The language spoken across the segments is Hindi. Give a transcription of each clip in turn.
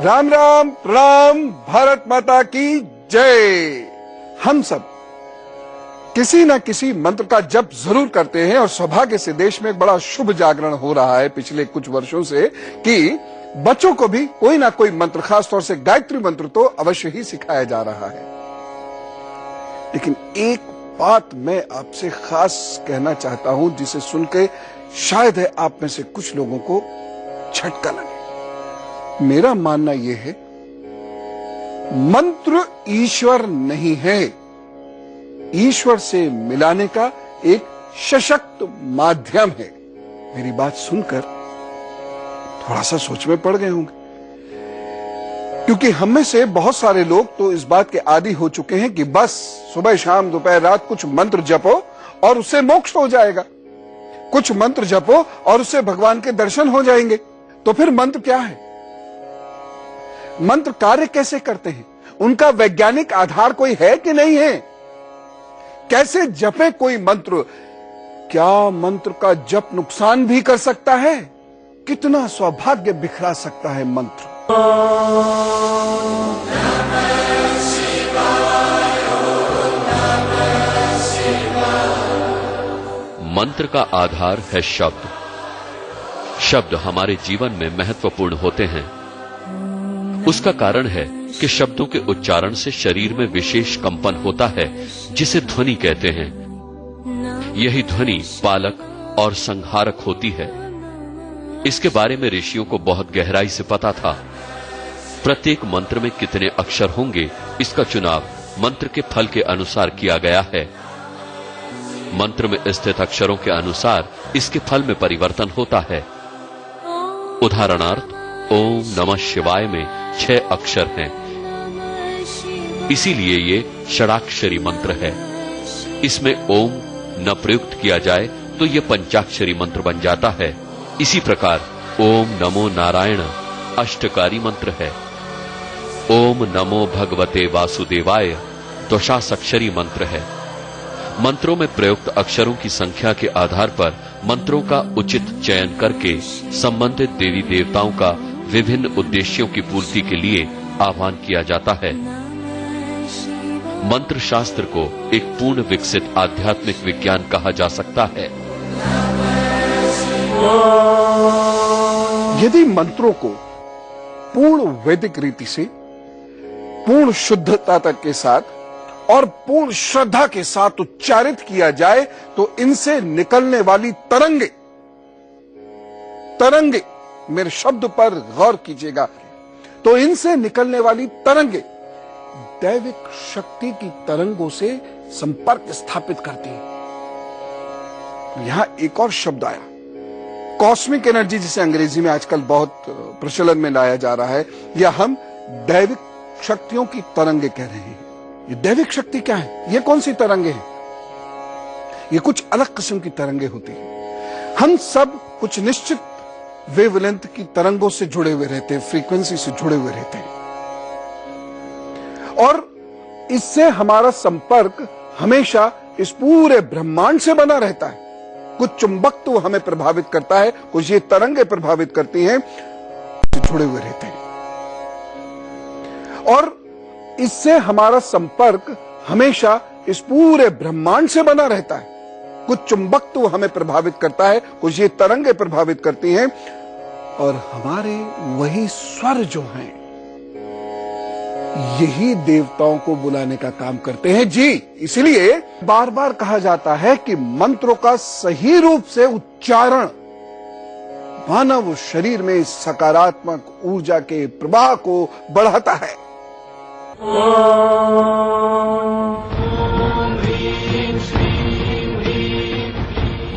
राम राम प्रणाम, भारत माता की जय। हम सब किसी न किसी मंत्र का जप जरूर करते हैं और सौभाग्य से देश में एक बड़ा शुभ जागरण हो रहा है पिछले कुछ वर्षों से कि बच्चों को भी कोई ना कोई मंत्र, खास तौर से गायत्री मंत्र तो अवश्य ही सिखाया जा रहा है। लेकिन एक बात मैं आपसे खास कहना चाहता हूं जिसे सुन के शायद है आप में से कुछ लोगों को झटका लगे। मेरा मानना यह है, मंत्र ईश्वर नहीं है, ईश्वर से मिलाने का एक सशक्त माध्यम है। मेरी बात सुनकर थोड़ा सा सोच में पड़ गए होंगे, क्योंकि हम में से बहुत सारे लोग तो इस बात के आदी हो चुके हैं कि बस सुबह शाम दोपहर रात कुछ मंत्र जपो और उससे मोक्ष हो जाएगा, कुछ मंत्र जपो और उससे भगवान के दर्शन हो जाएंगे। तो फिर मंत्र क्या है? मंत्र कार्य कैसे करते हैं? उनका वैज्ञानिक आधार कोई है कि नहीं है? कैसे जपे कोई मंत्र? क्या मंत्र का जप नुकसान भी कर सकता है? कितना सौभाग्य बिखरा सकता है मंत्र? मंत्र का आधार है शब्द। शब्द हमारे जीवन में महत्वपूर्ण होते हैं। उसका कारण है कि शब्दों के उच्चारण से शरीर में विशेष कंपन होता है जिसे ध्वनि कहते हैं। यही ध्वनि पालक और संहारक होती है। इसके बारे में ऋषियों को बहुत गहराई से पता था। प्रत्येक मंत्र में कितने अक्षर होंगे इसका चुनाव मंत्र के फल के अनुसार किया गया है। मंत्र में स्थित अक्षरों के अनुसार इसके फल में परिवर्तन होता है। उदाहरणार्थ, ओम नमः शिवाय में 6 अक्षर हैं, इसीलिए ये षडाक्षरी मंत्र है। इसमें ओम न प्रयुक्त किया जाए तो ये पंचाक्षरी मंत्र बन जाता है। इसी प्रकार ओम नमो नारायण अष्टकारी मंत्र है। ओम नमो भगवते वासुदेवाय द्वादशाक्षरी मंत्र है। मंत्रों में प्रयुक्त अक्षरों की संख्या के आधार पर मंत्रों का उचित चयन करके संबंधित देवी देवताओं का विभिन्न उद्देश्यों की पूर्ति के लिए आह्वान किया जाता है। मंत्र शास्त्र को एक पूर्ण विकसित आध्यात्मिक विज्ञान कहा जा सकता है। यदि मंत्रों को पूर्ण वैदिक रीति से, पूर्ण शुद्धता तक के साथ और पूर्ण श्रद्धा के साथ उच्चारित किया जाए तो इनसे निकलने वाली तरंगे, मेरे शब्द पर गौर कीजिएगा, तो इनसे निकलने वाली तरंगे दैविक शक्ति की तरंगों से संपर्क स्थापित करती हैं। यहां एक और शब्द आया, कॉस्मिक एनर्जी, जिसे अंग्रेजी में आजकल बहुत प्रचलन में लाया जा रहा है, या हम दैविक शक्तियों की तरंगे कह रहे हैं। ये दैविक शक्ति क्या है? ये कौन सी तरंगे हैं? ये कुछ अलग किस्म की तरंगे होती हैं। हम सब कुछ निश्चित वेवलेंथ की तरंगों से जुड़े हुए रहते हैं, फ्रीक्वेंसी से जुड़े हुए रहते हैं, और इससे हमारा संपर्क हमेशा इस पूरे ब्रह्मांड से बना रहता है। कुछ चुंबक तो हमें प्रभावित करता है, कुछ ये तरंगे प्रभावित करती हैं, जुड़े हुए रहते हैं, और इससे हमारा संपर्क हमेशा इस पूरे ब्रह्मांड से बना रहता है। कुछ चुंबक तो हमें प्रभावित करता है, कुछ ये तरंगे प्रभावित करती हैं, और हमारे वही स्वर जो हैं यही देवताओं को बुलाने का काम करते हैं। जी, इसलिए बार बार कहा जाता है कि मंत्रों का सही रूप से उच्चारण मानव शरीर में सकारात्मक ऊर्जा के प्रवाह को बढ़ाता है।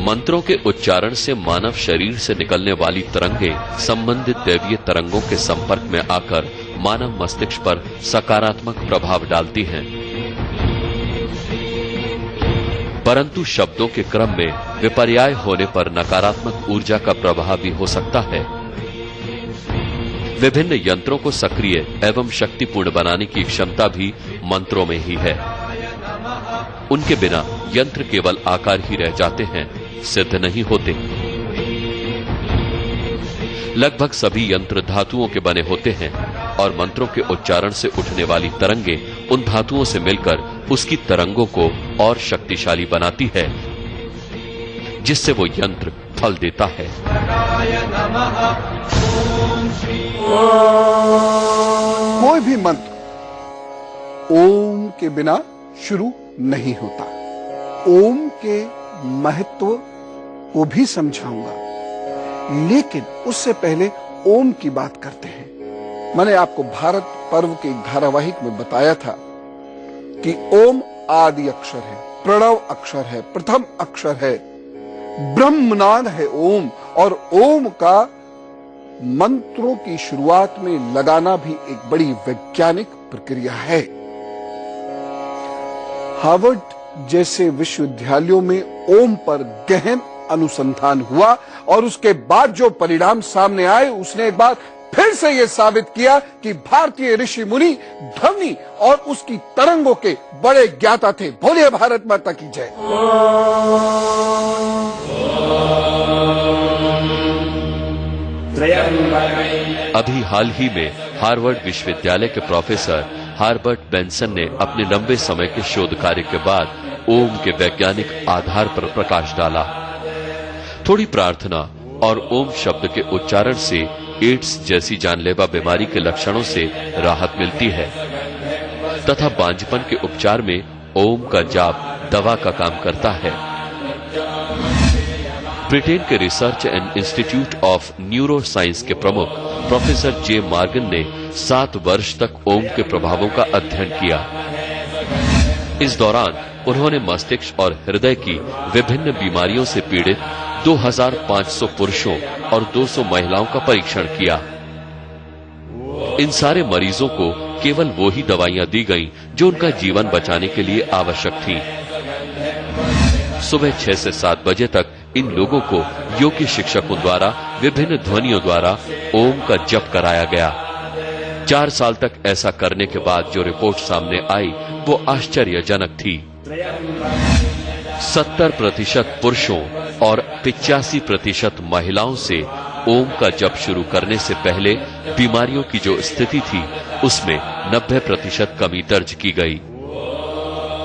मंत्रों के उच्चारण से मानव शरीर से निकलने वाली तरंगे संबंधित दैवीय तरंगों के संपर्क में आकर मानव मस्तिष्क पर सकारात्मक प्रभाव डालती हैं। परंतु शब्दों के क्रम में विपर्याय होने पर नकारात्मक ऊर्जा का प्रभाव भी हो सकता है। विभिन्न यंत्रों को सक्रिय एवं शक्तिपूर्ण बनाने की क्षमता भी मंत्रों में ही है। उनके बिना यंत्र केवल आकार ही रह जाते हैं, सिद्ध नहीं होते। लगभग सभी यंत्र धातुओं के बने होते हैं। और मंत्रों के उच्चारण से उठने वाली तरंगे उन धातुओं से मिलकर उसकी तरंगों को और शक्तिशाली बनाती है, जिससे वो यंत्र फल देता है। कोई भी मंत्र ओम के बिना शुरू नहीं होता। ओम के महत्व को भी समझाऊंगा, लेकिन उससे पहले ओम की बात करते हैं। मैंने आपको भारत पर्व के धारावाहिक में बताया था कि ओम आदि अक्षर है, प्रणव अक्षर है, प्रथम अक्षर है, ब्रह्मनाद है ओम, और ओम का मंत्रों की शुरुआत में लगाना भी एक बड़ी वैज्ञानिक प्रक्रिया है। हार्वर्ड जैसे विश्वविद्यालयों में ओम पर गहन अनुसंधान हुआ और उसके बाद जो परिणाम सामने आए उसने एक बार फिर से यह साबित किया कि भारतीय ऋषि मुनि ध्वनि और उसकी तरंगों के बड़े ज्ञाता थे। बोलिए भारत माता की जय। अभी हाल ही में हार्वर्ड विश्वविद्यालय के प्रोफेसर हार्बर्ट बेंसन ने अपने लंबे समय के शोध कार्य के बाद ओम के वैज्ञानिक आधार पर प्रकाश डाला। थोड़ी प्रार्थना और ओम शब्द के उच्चारण से एड्स जैसी जानलेवा बीमारी के लक्षणों से राहत मिलती है तथा बांझपन के उपचार में ओम का जाप दवा का काम करता है। ब्रिटेन के research and institute of neuro science के प्रमुख प्रोफेसर जे मॉर्गन ने 7 वर्ष तक ओम के प्रभावों का अध्ययन किया। इस दौरान उन्होंने मस्तिष्क और हृदय की विभिन्न बीमारियों से पीड़ित 2500 पुरुषों और 200 महिलाओं का परीक्षण किया। इन सारे मरीजों को केवल वो ही दवाइयां दी गईं जो उनका जीवन बचाने के लिए आवश्यक थीं। सुबह 6 से 7 बजे तक इन लोगों को योग्य शिक्षकों द्वारा विभिन्न ध्वनियों द्वारा ओम का जप कराया गया। 4 साल तक ऐसा करने के बाद जो रिपोर्ट सामने आई वो आश्चर्यजनक थी। 70% पुरुषों और 85% महिलाओं से ओम का जप शुरू करने से पहले बीमारियों की जो स्थिति थी उसमें 90% कमी दर्ज की गई।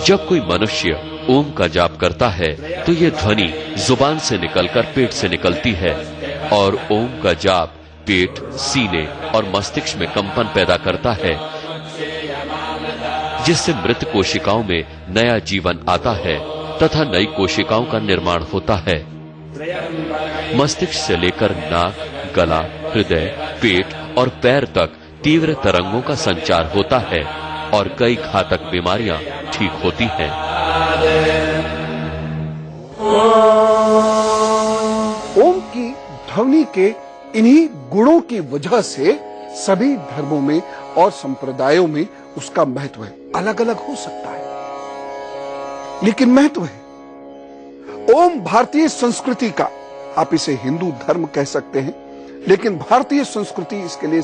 जब कोई मनुष्य ओम का जाप करता है तो ये ध्वनि जुबान से निकलकर पेट से निकलती है और ओम का जाप पेट, सीने और मस्तिष्क में कंपन पैदा करता है, जिससे मृत कोशिकाओं में नया जीवन आता है तथा नई कोशिकाओं का निर्माण होता है। मस्तिष्क से लेकर नाक, गला, हृदय, पेट और पैर तक तीव्र तरंगों का संचार होता है और कई घातक बीमारियां ठीक होती हैं। ओम की ध्वनि के इन्हीं गुणों की वजह से सभी धर्मों में और संप्रदायों में उसका महत्व है। अलग अलग हो सकता है लेकिन महत्व है। ओम भारतीय संस्कृति का, आप इसे हिंदू धर्म कह सकते हैं, लेकिन भारतीय संस्कृति इसके लिए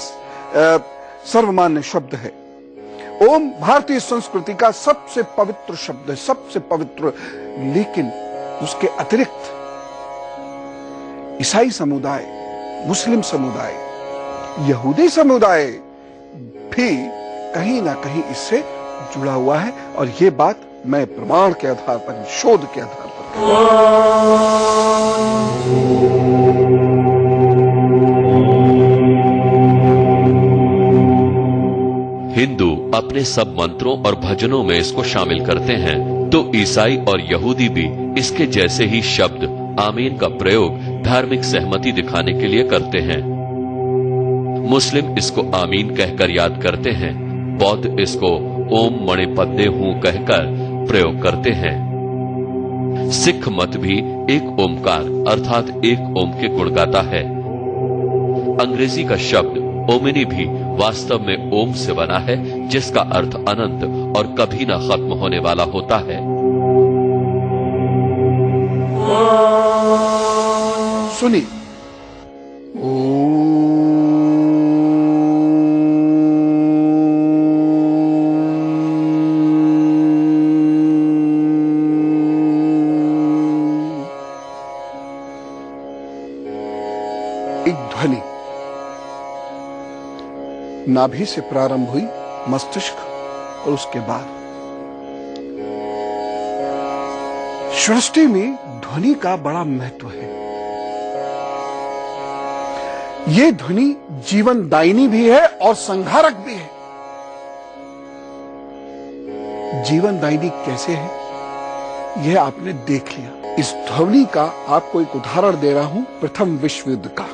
सर्वमान्य शब्द है। ओम भारतीय संस्कृति का सबसे पवित्र शब्द है, सबसे पवित्र। लेकिन उसके अतिरिक्त ईसाई समुदाय, मुस्लिम समुदाय, यहूदी समुदाय भी कहीं ना कहीं इससे जुड़ा हुआ है और ये बात मैं प्रमाण के आधार पर, शोध के आधार पर हिंदू अपने सब मंत्रों और भजनों में इसको शामिल करते हैं, तो ईसाई और यहूदी भी इसके जैसे ही शब्द आमीन का प्रयोग धार्मिक सहमति दिखाने के लिए करते हैं। मुस्लिम इसको आमीन कहकर याद करते हैं, बौद्ध इसको ओम मणि पद्मे हूं कहकर प्रयोग करते हैं। सिख मत भी एक ओमकार अर्थात एक ओम के गुण गाता है। अंग्रेजी का शब्द ओमिनी भी वास्तव में ओम से बना है, जिसका अर्थ अनंत और कभी ना खत्म होने वाला होता है। सुनिए, एक ध्वनि। नाभि से प्रारंभ हुई मस्तिष्क और उसके बाद सृष्टि में ध्वनि का बड़ा महत्व है। ये ध्वनि जीवनदायिनी भी है और संहारक भी है। जीवनदायिनी कैसे है यह आपने देख लिया। इस ध्वनि का आपको एक उदाहरण दे रहा हूं प्रथम विश्व युद्ध का,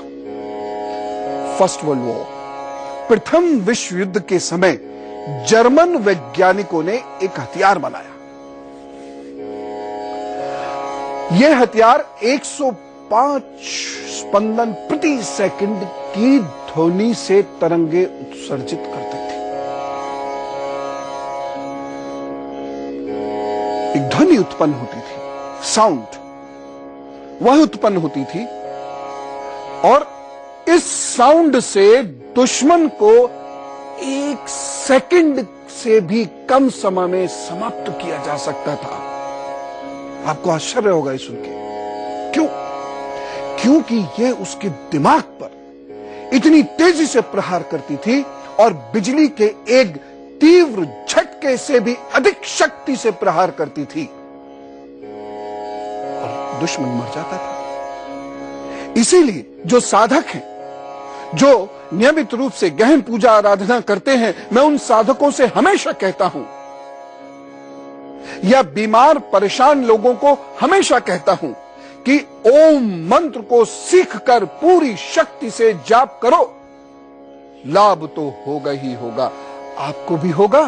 फर्स्ट वर्ल्ड वॉर। प्रथम विश्व युद्ध के समय जर्मन वैज्ञानिकों ने एक हथियार बनाया। यह हथियार 105 स्पंदन प्रति सेकंड की ध्वनि से तरंगे उत्सर्जित करते थे। एक ध्वनि उत्पन्न होती थी, साउंड वह उत्पन्न होती थी, और इस साउंड से दुश्मन को 1 सेकंड से भी कम समय में समाप्त किया जा सकता था। आपको आश्चर्य होगा ये सुन के। क्यों? क्योंकि यह उसके दिमाग पर इतनी तेजी से प्रहार करती थी और बिजली के एक तीव्र झटके से भी अधिक शक्ति से प्रहार करती थी और दुश्मन मर जाता था। इसीलिए जो साधक हैं, जो नियमित रूप से गहन पूजा आराधना करते हैं, मैं उन साधकों से हमेशा कहता हूं, या बीमार परेशान लोगों को हमेशा कहता हूं कि ओम मंत्र को सीखकर पूरी शक्ति से जाप करो। लाभ तो होगा ही होगा, आपको भी होगा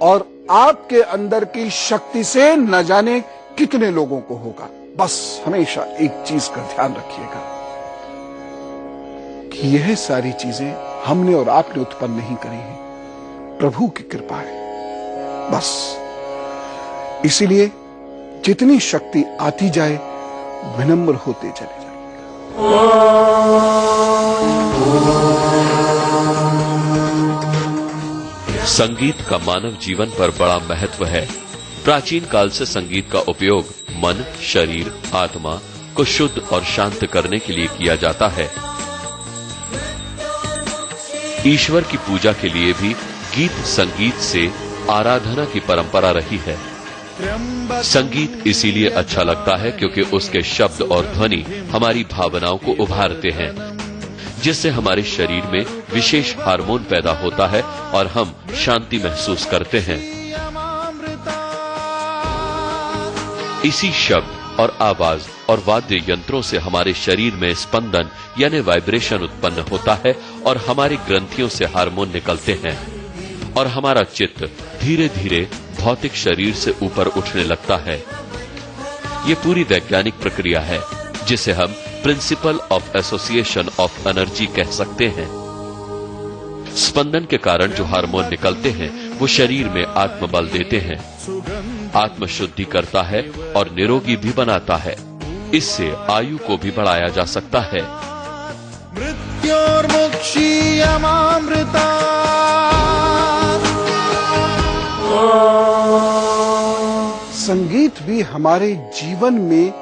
और आपके अंदर की शक्ति से न जाने कितने लोगों को होगा। बस हमेशा एक चीज का ध्यान रखिएगा कि यह सारी चीजें हमने और आपने उत्पन्न नहीं करी हैं, प्रभु की कृपा है। बस इसीलिए जितनी शक्ति आती जाए विनम्र होते चले जाइए। संगीत का मानव जीवन पर बड़ा महत्व है। प्राचीन काल से संगीत का उपयोग मन, शरीर, आत्मा को शुद्ध और शांत करने के लिए किया जाता है। ईश्वर की पूजा के लिए भी गीत संगीत से आराधना की परंपरा रही है। संगीत इसीलिए अच्छा लगता है क्योंकि उसके शब्द और ध्वनि हमारी भावनाओं को उभारते हैं, जिससे हमारे शरीर में विशेष हार्मोन पैदा होता है और हम शांति महसूस करते हैं। इसी शब्द और आवाज और वाद्य यंत्रों से हमारे शरीर में स्पंदन यानी वाइब्रेशन उत्पन्न होता है और हमारी ग्रंथियों से हार्मोन निकलते हैं और हमारा चित्त धीरे धीरे भौतिक शरीर से ऊपर उठने लगता है। ये पूरी वैज्ञानिक प्रक्रिया है जिसे हम principle of association of energy कह सकते हैं। स्पंदन के कारण जो हार्मोन निकलते हैं वो शरीर में आत्मबल देते हैं, आत्म शुद्धि करता है और निरोगी भी बनाता है। इससे आयु को भी बढ़ाया जा सकता है। संगीत भी हमारे जीवन में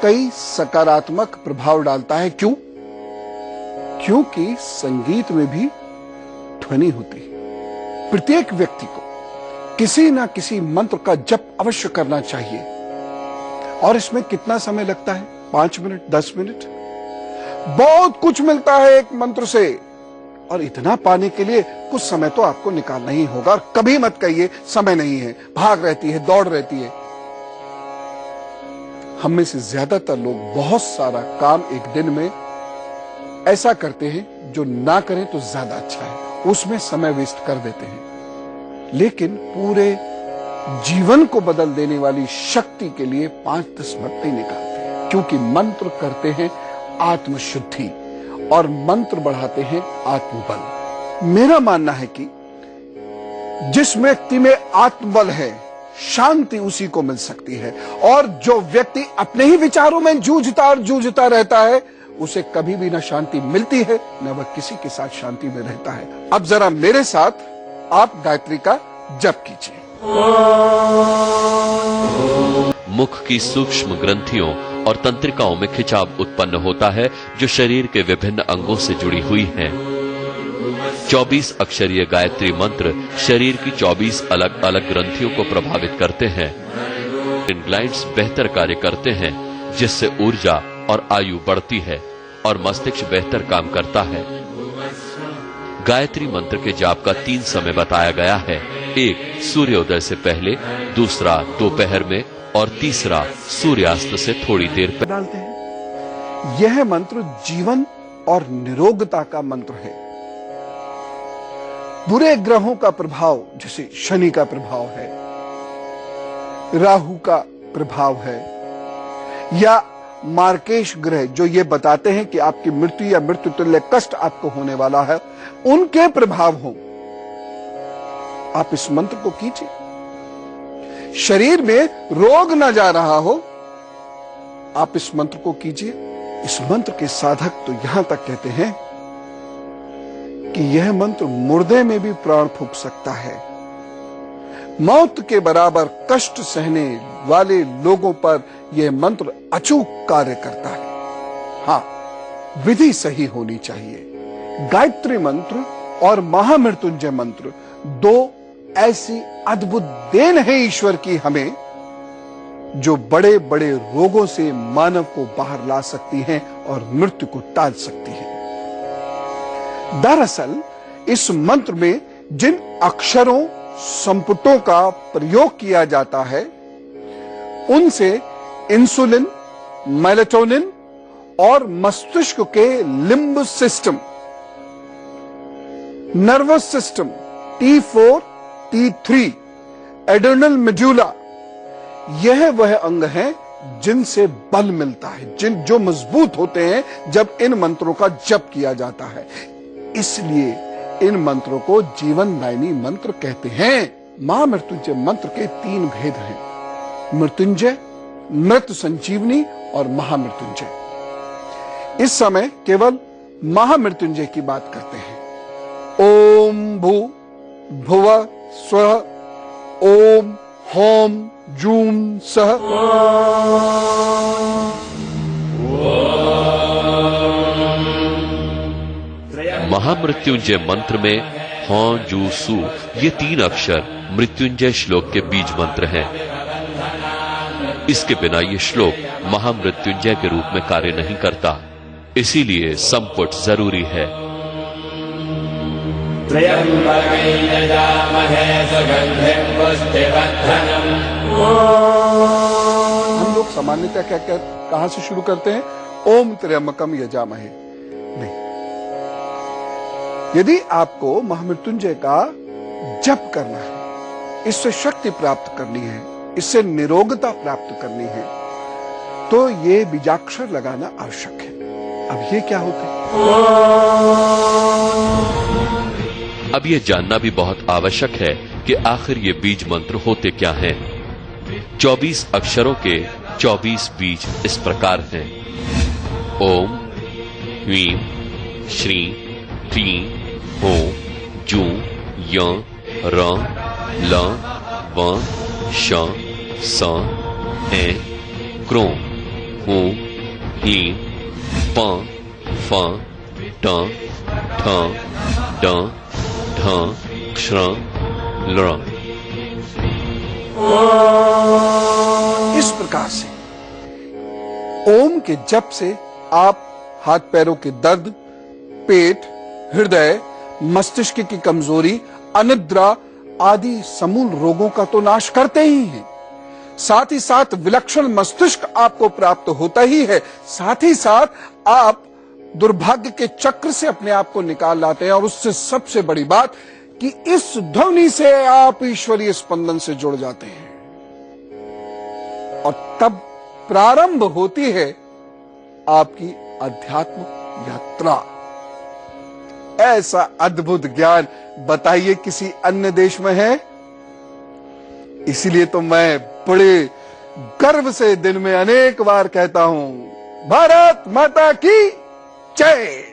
कई सकारात्मक प्रभाव डालता है। क्यों? क्योंकि संगीत में भी ध्वनि होती है। प्रत्येक व्यक्ति को किसी ना किसी मंत्र का जप अवश्य करना चाहिए। और इसमें कितना समय लगता है? 5 मिनट, 10 मिनट। बहुत कुछ मिलता है एक मंत्र से, और इतना पाने के लिए कुछ समय तो आपको निकालना ही होगा। और कभी मत कहिए समय नहीं है, भाग रहती है, दौड़ रहती है। हम में से ज्यादातर लोग बहुत सारा काम एक दिन में ऐसा करते हैं जो ना करें तो ज्यादा अच्छा है, उसमें समय वेस्ट कर देते हैं। लेकिन पूरे जीवन को बदल देने वाली शक्ति के लिए 5-10 मिनट नहीं निकालते हैं, क्योंकि मंत्र करते हैं आत्मशुद्धि और मंत्र बढ़ाते हैं आत्मबल। मेरा मानना है कि जिस व्यक्ति में आत्मबल है शांति उसी को मिल सकती है, और जो व्यक्ति अपने ही विचारों में जूझता रहता है उसे कभी भी न शांति मिलती है न वह किसी के साथ शांति में रहता है। अब जरा मेरे साथ आप गायत्री का जप कीजिए। मुख की सूक्ष्म ग्रंथियों और तंत्रिकाओं में खिंचाव उत्पन्न होता है जो शरीर के विभिन्न अंगों से जुड़ी हुई हैं। 24 अक्षरीय गायत्री मंत्र शरीर की 24 अलग अलग ग्रंथियों को प्रभावित करते हैं। इन ग्लैंड्स बेहतर कार्य करते हैं, जिससे ऊर्जा और आयु बढ़ती है और मस्तिष्क बेहतर काम करता है। गायत्री मंत्र के जाप का 3 समय बताया गया है। एक सूर्योदय से पहले, दूसरा दोपहर में और तीसरा सूर्यास्त से थोड़ी देर पहले डालते हैं। यह मंत्र जीवन और निरोगता का मंत्र है। बुरे ग्रहों का प्रभाव, जैसे शनि का प्रभाव है, राहु का प्रभाव है, या मार्केश ग्रह जो ये बताते हैं कि आपकी मृत्यु या मृत्यु तुल्य कष्ट आपको होने वाला है, उनके प्रभाव हो, आप इस मंत्र को कीजिए। शरीर में रोग ना जा रहा हो, आप इस मंत्र को कीजिए। इस मंत्र के साधक तो यहां तक कहते हैं कि यह मंत्र मुर्दे में भी प्राण फूंक सकता है। मौत के बराबर कष्ट सहने वाले लोगों पर यह मंत्र अचूक कार्य करता है। हां, विधि सही होनी चाहिए। गायत्री मंत्र और महामृत्युंजय मंत्र 2 ऐसी अद्भुत देन है ईश्वर की हमें, जो बड़े बड़े रोगों से मानव को बाहर ला सकती हैं और मृत्यु को टाल सकती हैं। दरअसल इस मंत्र में जिन अक्षरों संपुटों का प्रयोग किया जाता है, उनसे इंसुलिन, मेलेटोनिन और मस्तिष्क के limb system, nervous system T4, T3, adrenal medulla, यह वह अंग हैं जिनसे बल मिलता है, जो मजबूत होते हैं जब इन मंत्रों का जप किया जाता है। इसलिए इन मंत्रों को जीवनदायिनी मंत्र कहते हैं। महामृत्युंजय मंत्र के 3 भेद हैं: मृत्युंजय, मृत्यु संजीवनी और महामृत्युंजय। इस समय केवल महामृत्युंजय की बात करते हैं। ओम भू भुवः स्वः, ओम होम जूम सह। महामृत्युंजय मंत्र में हौ जू सू ये 3 अक्षर मृत्युंजय श्लोक के बीज मंत्र हैं। इसके बिना ये श्लोक महामृत्युंजय के रूप में कार्य नहीं करता, इसीलिए संपुट जरूरी है। हम लोग सामान्यतः क्या कहां से शुरू करते हैं? ओम त्र्यंबकम यजामहे। नहीं, यदि आपको महामृत्युंजय का जप करना है, इससे शक्ति प्राप्त करनी है, इससे निरोगता प्राप्त करनी है, तो ये बीजाक्षर लगाना आवश्यक है। अब ये क्या होते हैं? अब ये जानना भी बहुत आवश्यक है कि आखिर ये बीज मंत्र होते क्या हैं। 24 अक्षरों के 24 बीज इस प्रकार हैं: ओम, ह्रीं, श्रीं, क्लीं, हों, जूं, यं, रं, लं, वं, शं, सं, ऐं, क्रों, हूं, ह्लीं, पं, फं, टं, ठं, डं, ढं, क्षं, लृं। इस प्रकार से ओम के जप से आप हाथ पैरों के दर्द, पेट, हृदय, मस्तिष्क की कमजोरी, अनिद्रा आदि समूल रोगों का तो नाश करते ही हैं। साथ ही साथ विलक्षण मस्तिष्क आपको प्राप्त होता ही है। साथ ही साथ आप दुर्भाग्य के चक्र से अपने आप को निकाल लाते हैं, और उससे सबसे बड़ी बात कि इस ध्वनि से आप ईश्वरीय स्पंदन से जुड़ जाते हैं, और तब प्रारंभ होती है आपकी अध्यात्म यात्रा। ऐसा अद्भुत ज्ञान बताइए किसी अन्य देश में है? इसीलिए तो मैं बड़े गर्व से दिन में अनेक बार कहता हूं, भारत माता की जय।